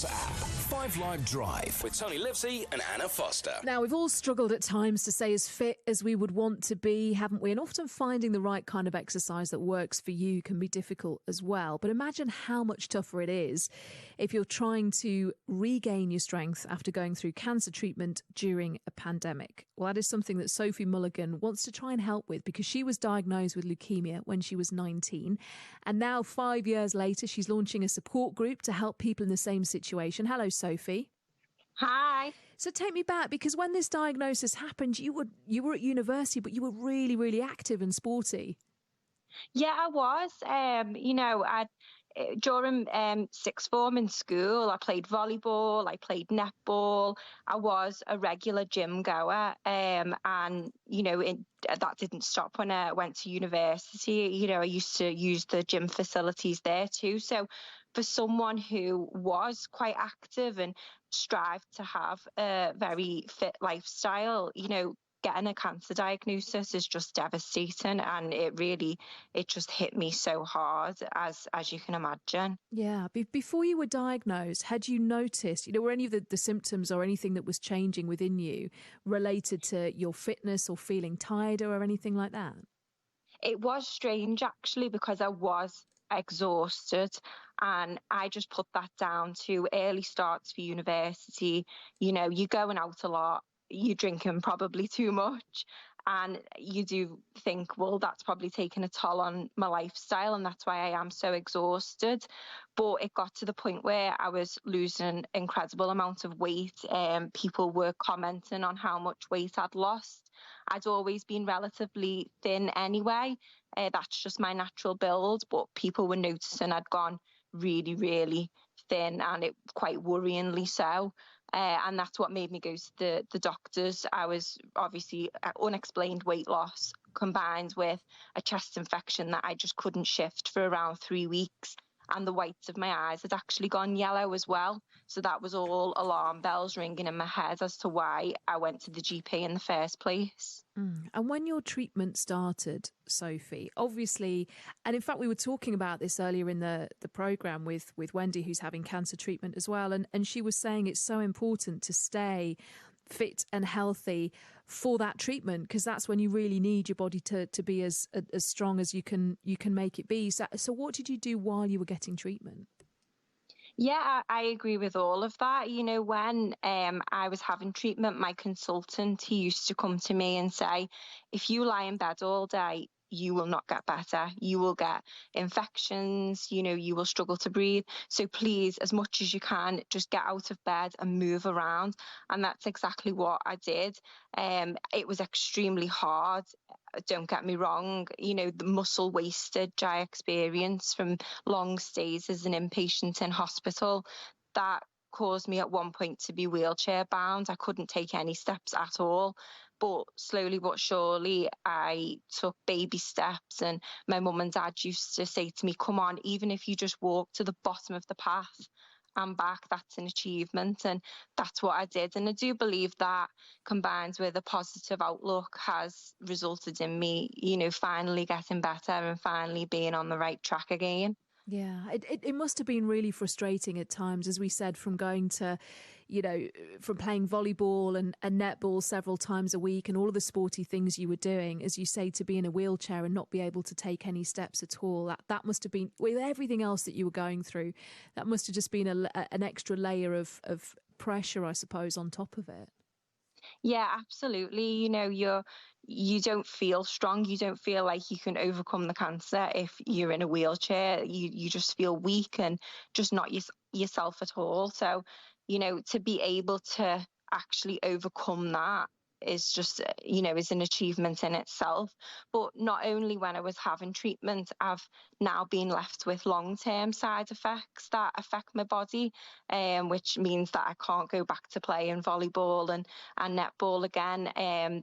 App. 5 Live Drive with Tony Livesey and Anna Foster. Now, we've all struggled at times to stay as fit as we would want to be, haven't we? And often finding the right kind of exercise that works for you can be difficult as well. But imagine how much tougher it is if you're trying to regain your strength after going through cancer treatment during a pandemic. Well, that is something that Sophie Mulligan wants to try and help with, because she was diagnosed with leukemia when she was 19. And now, 5 years later, she's launching a support group to help people in the same situation. Hello, Sophie. Hi. So take me back, because when this diagnosis happened, you were at university, but you were really, really active and sporty. Yeah, I was. During sixth form in school, I played volleyball, I played netball. I was a regular gym goer, and that didn't stop when I went to university. I used to use the gym facilities there too. So for someone who was quite active and strived to have a very fit lifestyle, getting a cancer diagnosis is just devastating, and it just hit me so hard, as you can imagine. Yeah. Before you were diagnosed, had you noticed, were any of the symptoms or anything that was changing within you related to your fitness or feeling tired or anything like that? It was strange, actually, because I was exhausted, and I just put that down to early starts for university. You're going out a lot, you're drinking probably too much, and you do think, well, that's probably taken a toll on my lifestyle, and that's why I am so exhausted. But it got to the point where I was losing an incredible amount of weight. People were commenting on how much weight I'd lost. I'd always been relatively thin anyway. That's just my natural build, but people were noticing I'd gone really, really thin, and it quite worryingly so. And that's what made me go to the doctors. I was obviously unexplained weight loss combined with a chest infection that I just couldn't shift for around 3 weeks. And the whites of my eyes had actually gone yellow as well. So that was all alarm bells ringing in my head as to why I went to the GP in the first place. And when your treatment started, Sophie, obviously, and in fact, we were talking about this earlier in the programme with Wendy, who's having cancer treatment as well. And she was saying it's so important to stay fit and healthy for that treatment, because that's when you really need your body to be as strong as you can make it be. So what did you do while you were getting treatment? Yeah, I agree with all of that. When I was having treatment, my consultant, he used to come to me and say, if you lie in bed all day, you will not get better. You will get infections, you will struggle to breathe. So please, as much as you can, just get out of bed and move around. And that's exactly what I did. It was extremely hard. Don't get me wrong, the muscle wastage I experienced from long stays as an inpatient in hospital, that caused me at one point to be wheelchair bound. I couldn't take any steps at all. But slowly but surely, I took baby steps, and my mum and dad used to say to me, come on, even if you just walk to the bottom of the path and back, that's an achievement. And that's what I did. And I do believe that, combined with a positive outlook, has resulted in me, finally getting better and finally being on the right track again. Yeah, it must have been really frustrating at times, as we said, from going to, from playing volleyball and netball several times a week and all of the sporty things you were doing, as you say, to be in a wheelchair and not be able to take any steps at all. That must have been, with everything else that you were going through, that must have just been an extra layer of pressure, I suppose, on top of it. Yeah, absolutely. You don't feel strong. You don't feel like you can overcome the cancer if you're in a wheelchair. You just feel weak and just not yourself at all. So, to be able to actually overcome that is just, is an achievement in itself. But not only when I was having treatment, I've now been left with long-term side effects that affect my body, which means that I can't go back to playing volleyball and netball again.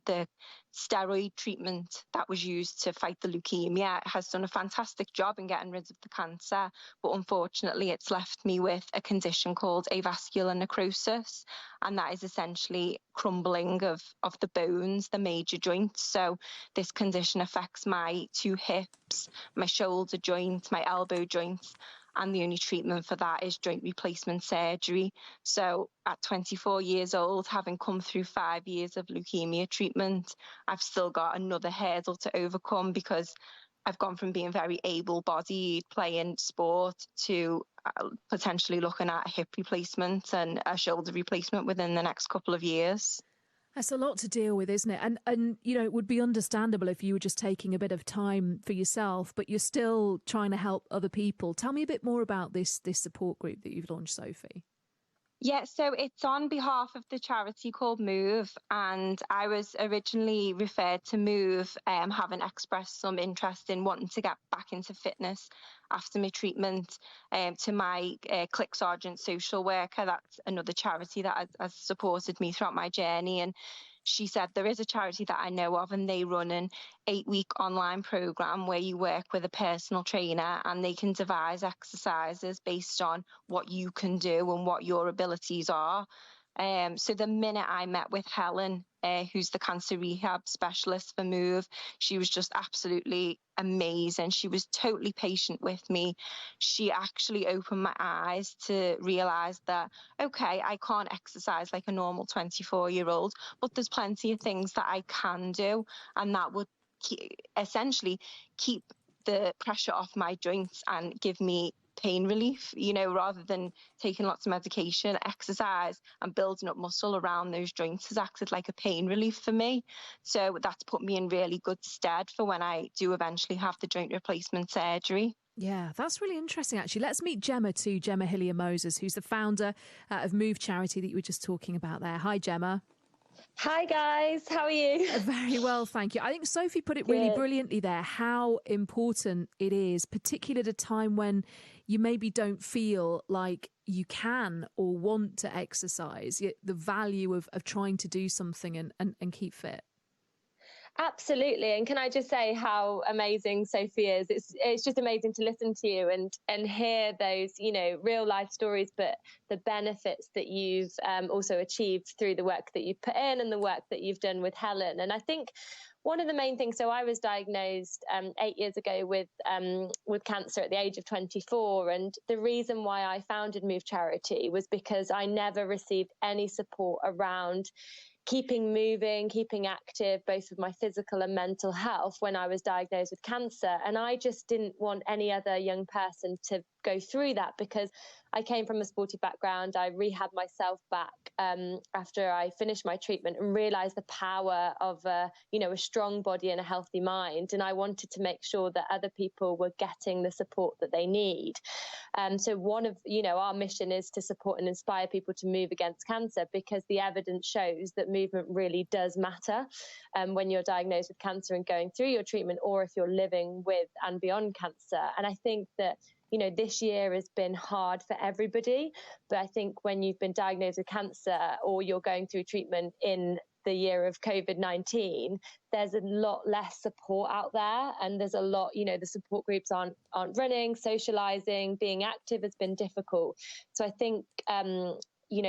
The steroid treatment that was used to fight the leukemia has done a fantastic job in getting rid of the cancer, but unfortunately it's left me with a condition called avascular necrosis, and that is essentially crumbling of the bones, the major joints. So this condition affects my two hips, my shoulder joint, my elbow joints, and the only treatment for that is joint replacement surgery. So at 24 years old, having come through 5 years of leukemia treatment, I've still got another hurdle to overcome, because I've gone from being very able-bodied, playing sport, to potentially looking at a hip replacement and a shoulder replacement within the next couple of years. That's a lot to deal with, isn't it? And you know, it would be understandable if you were just taking a bit of time for yourself, but you're still trying to help other people. Tell me a bit more about this support group that you've launched, Sophie. Yeah, so it's on behalf of the charity called Move, and I was originally referred to Move, having expressed some interest in wanting to get back into fitness after my treatment, to my Click Sergeant social worker. That's another charity that has supported me throughout my journey, and she said there is a charity that I know of, and they run an 8-week online program where you work with a personal trainer, and they can devise exercises based on what you can do and what your abilities are. So the minute I met with Helen, who's the cancer rehab specialist for Move, she was just absolutely amazing. She was totally patient with me. She actually opened my eyes to realise that, okay, I can't exercise like a normal 24-year-old, but there's plenty of things that I can do, and that would essentially keep the pressure off my joints and give me pain relief, you know, rather than taking lots of medication. Exercise and building up muscle around those joints has acted like a pain relief for me. So that's put me in really good stead for when I do eventually have the joint replacement surgery. Yeah, that's really interesting, actually. Let's meet Gemma too, Gemma Hillier-Moses, who's the founder of Move Charity that you were just talking about there. Hi, Gemma. Hi guys, how are you? Very well, thank you. I think Sophie put it really brilliantly there, how important it is, particularly at a time when you maybe don't feel like you can or want to exercise, yet the value of trying to do something and keep fit. Absolutely. And can I just say how amazing Sophie is? It's just amazing to listen to you and hear those, you know, real life stories, but the benefits that you've also achieved through the work that you've put in and the work that you've done with Helen. And I think one of the main things, so I was diagnosed 8 years ago with cancer at the age of 24. And the reason why I founded Move Charity was because I never received any support around keeping moving, keeping active, both with my physical and mental health when I was diagnosed with cancer. And I just didn't want any other young person to go through that, because I came from a sporty background. I rehabbed myself back after I finished my treatment and realized the power of a strong body and a healthy mind. And I wanted to make sure that other people were getting the support that they need. So one of our mission is to support and inspire people to move against cancer, because the evidence shows that movement really does matter when you're diagnosed with cancer and going through your treatment, or if you're living with and beyond cancer. And I think that this year has been hard for everybody, but I think when you've been diagnosed with cancer or you're going through treatment in the year of COVID-19, there's a lot less support out there, and there's a lot, the support groups aren't running, socializing, being active has been difficult. So I think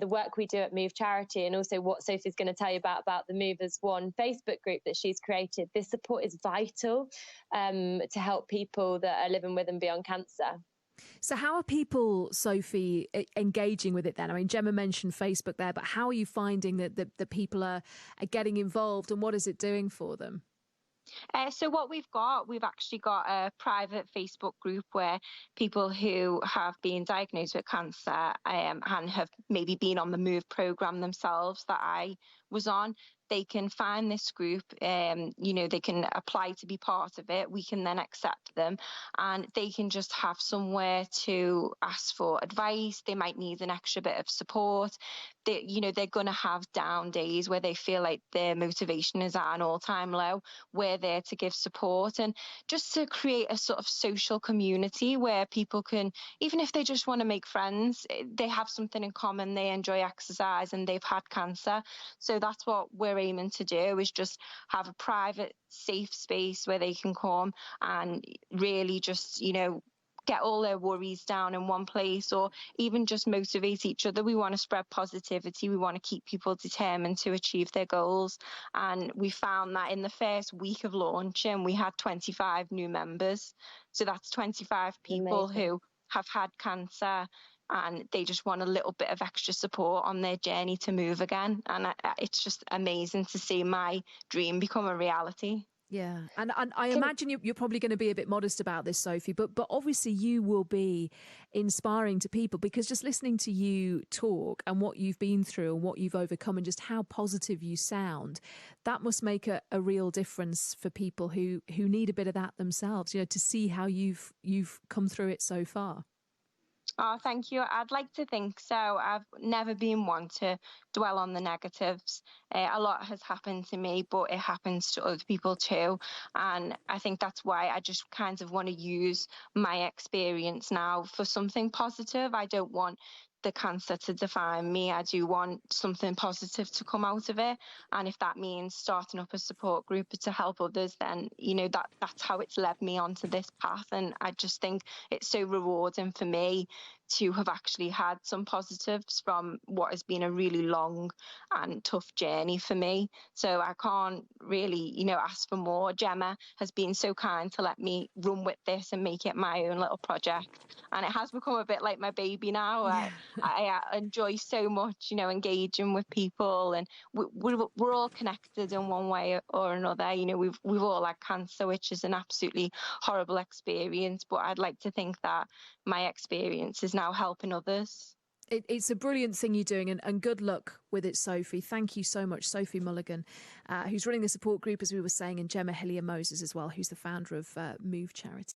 the work we do at Move Charity, and also what Sophie's going to tell you about the Move as One Facebook group that she's created, this support is vital to help people that are living with and beyond cancer. So how are people, Sophie, engaging with it then? I mean, Gemma mentioned Facebook there, but how are you finding that the people are getting involved, and what is it doing for them? So what we've actually got a private Facebook group where people who have been diagnosed with cancer and have maybe been on the Move programme themselves that I was on, they can find this group, they can apply to be part of it. We can then accept them, and they can just have somewhere to ask for advice. They might need an extra bit of support. They're going to have down days where they feel like their motivation is at an all-time low. We're there to give support, and just to create a sort of social community where people can, even if they just want to make friends, they have something in common. They enjoy exercise and they've had cancer. So that's what we're aiming to do, is just have a private, safe space where they can come and really just, get all their worries down in one place, or even just motivate each other. We want to spread positivity. We want to keep people determined to achieve their goals. And we found that in the first week of launching, we had 25 new members. So that's 25 people who have had cancer and they just want a little bit of extra support on their journey to move again. And it's just amazing to see my dream become a reality. Yeah, and I imagine you're probably going to be a bit modest about this, Sophie, but obviously you will be inspiring to people, because just listening to you talk and what you've been through and what you've overcome and just how positive you sound, that must make a real difference for people who need a bit of that themselves, you know, to see how you've come through it so far. Oh, thank you. I'd like to think so. I've never been one to dwell on the negatives. A lot has happened to me, but it happens to other people too. And I think that's why I just kind of want to use my experience now for something positive. I don't want the cancer to define me. I do want something positive to come out of it. And if that means starting up a support group to help others, then, you know, that's how it's led me onto this path. And I just think it's so rewarding for me to have actually had some positives from what has been a really long and tough journey for me. So I can't really, you know, ask for more. Gemma has been so kind to let me run with this and make it my own little project. And it has become a bit like my baby now. Yeah. I enjoy so much, you know, engaging with people, and we're all connected in one way or another. You know, we've all had cancer, which is an absolutely horrible experience, but I'd like to think that my experience is now helping others. It's a brilliant thing you're doing, and good luck with it, Sophie. Thank you so much. Sophie Mulligan, who's running the support group, as we were saying, and Gemma Hillier-Moses as well, who's the founder of Move Charity.